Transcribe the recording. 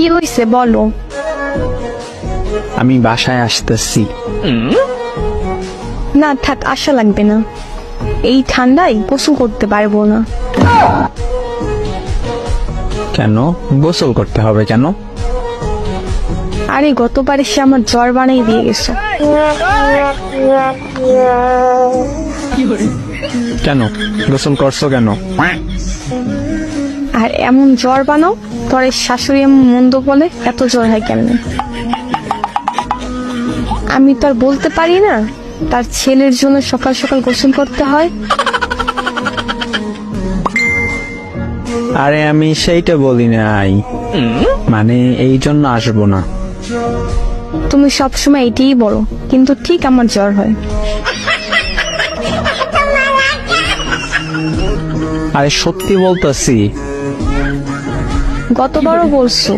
কি হয়েছে বলো। আমি বাসায় আসতেছি। না থাক, আশা লাগবে না, এই ঠান্ডায় গোসল করতে পারবো না। কেন গোসল করতে হবে কেন? আরে গতবার এসে আমার জ্বর বানাই দিয়ে গেছো। কেন গোসল করছো কেন? আর এমন জ্বর বানাও, তোর শাশুড়ি এমন মন্দ বলে এত জ্বর হয় কেমনে? আমি তো আর বলতে পারি না তার ছেলের জন্য সকাল সকাল গোসল করতে হয়। আরে আমি সেইটা বলি নাই, মানে এই জন্য আসবো না। তুমি সবসময় এটাই বলো, কিন্তু ঠিক আমার জ্বর হয়। আরে সত্যি বলতেছি। গতবারও বলছো।